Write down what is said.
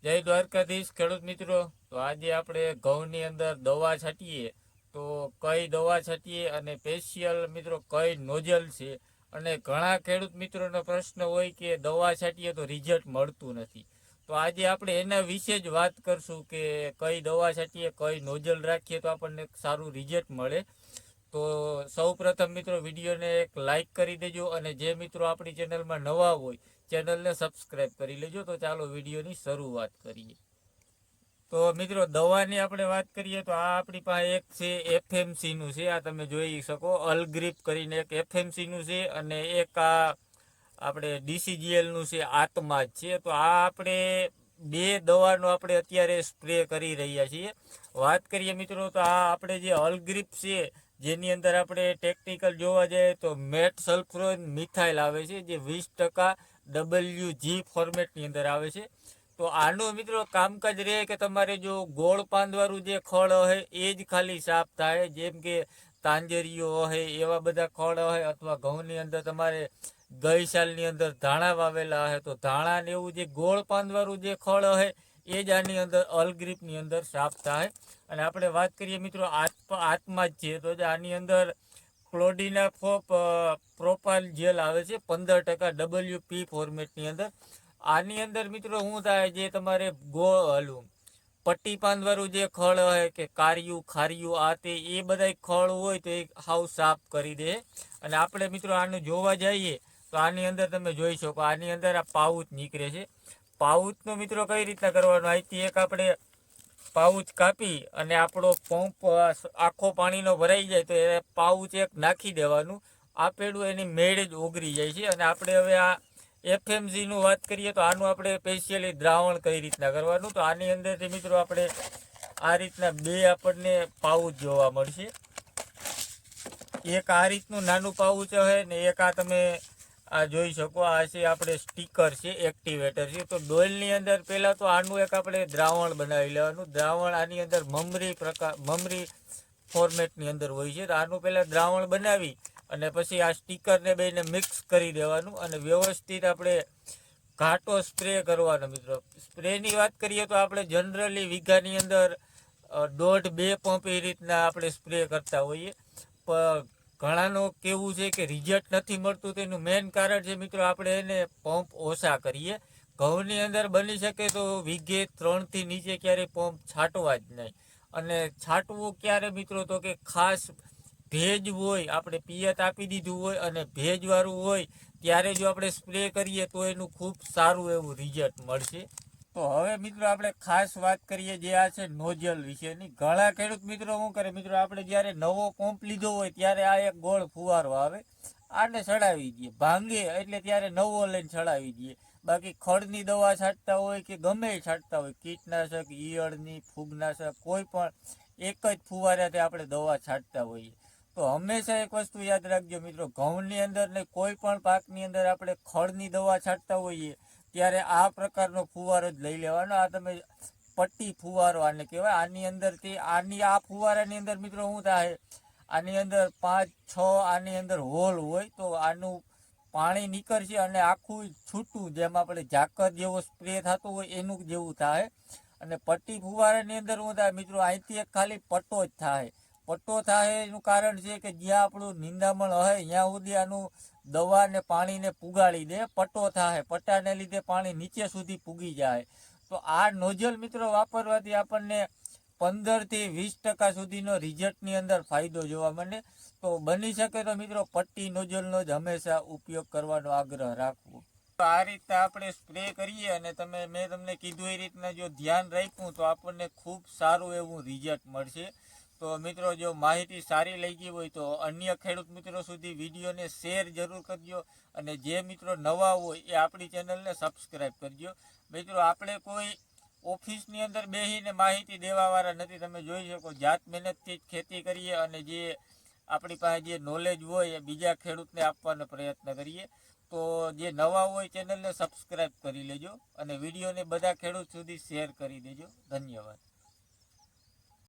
જય દ્વારકાધીશ ખેડૂત મિત્રો. તો આજે આપણે ઘઉંની અંદર દવા છાંટીએ તો કઈ દવા છાંટીએ અને સ્પેશિયલ મિત્રો કઈ નોઝલ છે. અને ઘણા ખેડૂત મિત્રોનો પ્રશ્ન હોય કે દવા છાંટીએ તો રિઝલ્ટ મળતું નથી. તો આજે આપણે એના વિશે જ વાત કરશું કે કઈ દવા છાંટીએ કઈ નોઝલ રાખીએ તો આપણને સારું રિઝલ્ટ મળે. તો સૌ પ્રથમ મિત્રો વિડીયોને એક લાઈક કરી દેજો, અને જે મિત્રો આપણી ચેનલમાં નવા હોય ચેનલને સબસ્ક્રાઈબ કરી લેજો. તો ચાલો વિડીયોની શરૂઆત કરીએ. તો મિત્રો દવાની આપણે વાત કરીએ તો આ આપણી પાસે એક છે એફએમસીનું છે, આ તમે જોઈ શકો અલગ્રીપ કરીને એક એફએમસીનું છે, અને એક આ આપણે ડીસીજીએલનું છે આત્મા જ છે. તો આ આપણે બે દવાનો આપણે અત્યારે સ્પ્રે કરી રહ્યા છીએ. વાત કરીએ મિત્રો તો આ આપણે જે અલગ્રીપ છે જેની અંદર આપણે ટેકનિકલ જોવા જઈએ તો મેટ સલ્ફ્રોન મિથાઇલ આવે છે, જે 20% WG ફોર્મેટની અંદર આવે છે. તો આનું મિત્રો કામકાજ રહે કે તમારે જો ગોળ પાંદવાળું જે ખળ હોય એ જ ખાલી સાફ થાય, જેમ કે તાંજરીઓ હોય એવા બધા ખળ હોય, અથવા ઘઉંની અંદર તમારે ગઈ સાલની અંદર ધાણા વાવેલા હોય તો ધાણા ને એવું જે ગોળ પાંદવાળું જે ખળ હોય એ જ આની અંદર અલગ્રીપની અંદર સાફ થાય. અને આપણે વાત કરીએ મિત્રો આત્મા જ છે, તો આની અંદર ક્લોડીના પ્રોપાલ જેલ આવે છે 15% WP ફોર્મેટની અંદર. આની અંદર મિત્રો શું થાય, જે તમારે પટ્ટી પાંદવાળું જે ખળ હોય કે કારિયું ખારિયું આ તે એ બધા ખળ હોય તો એ હાવ સાફ કરી દે. અને આપણે મિત્રો આનું જોવા જઈએ તો આની અંદર તમે જોઈ શકો આની અંદર આ પાઉચ નીકળે છે. પાઉચનો મિત્રો કઈ રીતના કરવાનો, અહીંથી એક આપણે પાઉચ કાપી અને આપણો પંપ આખો પાણીનો ભરાઈ જાય તો એ પાઉચ એક નાખી દેવાનું, આપેલું એની મેળ જ ઓગળી જાય છે. અને આપણે હવે આ એફએમસીનું વાત કરીએ તો આનું આપણે સ્પેશિયલી દ્રાવણ કઈ રીતના કરવાનું, તો આની અંદરથી મિત્રો આપણે આ રીતના બે આપણને પાઉચ જોવા મળશે. એક આ રીતનું નાનું પાઉચ હોય ને એક આ તમે આ જોઈ શકો આ છે આપણે સ્ટીકર છે, એક્ટિવેટર છે. તો ડોલની અંદર પહેલાં તો આનું એક આપણે દ્રાવણ બનાવી લેવાનું. દ્રાવણ આની અંદર મમરી ફોર્મેટની અંદર હોય છે. તો આનું પહેલાં દ્રાવણ બનાવી અને પછી આ સ્ટીકરને બેને મિક્સ કરી દેવાનું અને વ્યવસ્થિત આપણે ઘાટો સ્પ્રે કરવાનો. મિત્રો સ્પ્રેની વાત કરીએ તો આપણે જનરલી વીઘાની અંદર 1.5-2 પંપ એ રીતના આપણે સ્પ્રે કરતા હોઈએ. પણ ઘણાનું કેવું છે કે રિઝલ્ટ નથી મળતું, તેનું મેઇન કારણ છે મિત્રો આપણે એને પંપ ઓછા કરીએ. ઘઉંની અંદર બની શકે તો વીઘે 3થી નીચે ક્યારેય પંપ છાંટવા જ નહીં. અને છાંટવું ક્યારે મિત્રો, તો કે ખાસ ભેજ હોય, આપણે પિયત આપી દીધું હોય અને ભેજવાળું હોય ત્યારે જો આપણે સ્પ્રે કરીએ તો એનું ખૂબ સારું એવું રિઝલ્ટ મળશે. તો હવે મિત્રો આપણે ખાસ વાત કરીએ જે આ છે નોઝલ વિશેની. ઘણા ખેડૂત મિત્રો શું કરે, મિત્રો આપણે જ્યારે નવો પંપ લીધો હોય ત્યારે આ એક ગોળ ફુવારો આવે, આને ચડાવી દઈએ, ભાંગે એટલે ત્યારે નવો લઈને ચડાવી દઈએ. બાકી ખડની દવા છાંટતા હોય કે ગમે એ છાંટતા હોય, કીટનાશક, ઈયળની, ફૂગનાશક, કોઈ પણ એક જ ફુવારાથી આપણે દવા છાંટતા હોઈએ. તો હંમેશા એક વસ્તુ યાદ રાખજો મિત્રો, ઘઉંની અંદર ને કોઈ પણ પાકની અંદર આપણે ખડની દવા છાંટતા હોઈએ ત્યારે આ પ્રકારનો ફુવારો જ લઈ લેવાનો. આ તમે પટ્ટી ફુવારો આને કહેવાય. આની અંદરથી આ ફુવારાની અંદર મિત્રો શું થાય, આની અંદર 5-6 આની અંદર હોલ હોય તો આનું પાણી નીકળશે અને આખું છૂટું, જેમ આપણે ઝાકર જેવો સ્પ્રે થતો હોય એનું જેવું થાય. અને પટ્ટી ફુવારાની અંદર શું થાય મિત્રો, અહીંથી એક ખાલી પટ્ટો જ થાય. પટ્ટો થાય એનું કારણ છે કે જ્યાં આપણું નિંદામણ હોય ત્યાં સુધી આનું દવા ને પાણીને પુગાડી દે, પટ્ટો થાય, પટ્ટાને લીધે પાણી નીચે સુધી પૂગી જાય. તો આ નોઝલ મિત્રો વાપરવાથી આપણને 15-20% સુધીનો રિઝલ્ટની અંદર ફાયદો જોવા મળે. તો બની શકે તો મિત્રો પટ્ટી નોઝલનો જ હંમેશા ઉપયોગ કરવાનો આગ્રહ રાખવો. આ રીતના આપણે સ્પ્રે કરીએ અને મેં તમને કીધું એ રીતના જો ધ્યાન રાખ્યું તો આપણને ખૂબ સારું એવું રિઝલ્ટ મળશે. તો મિત્રો જો માહિતી સારી લાગી હોય તો અન્ય ખેડૂત મિત્રો સુધી વિડીયોને શેર જરૂર કરજો, અને જે મિત્રો નવા હોય એ આપણી ચેનલને સબસ્ક્રાઈબ કરજો. મિત્રો આપણે કોઈ ઓફિસની અંદર બેસીને માહિતી દેવાવાળા નથી. તમે જોઈ શકો જાત મહેનતથી જ ખેતી કરીએ અને જે આપણી પાસે જે નોલેજ હોય એ બીજા ખેડૂતને આપવાનો પ્રયત્ન કરીએ. તો જે નવા હોય ચેનલને સબસ્ક્રાઈબ કરી લેજો અને વિડીયોને બધા ખેડૂત સુધી શેર કરી દેજો. ધન્યવાદ.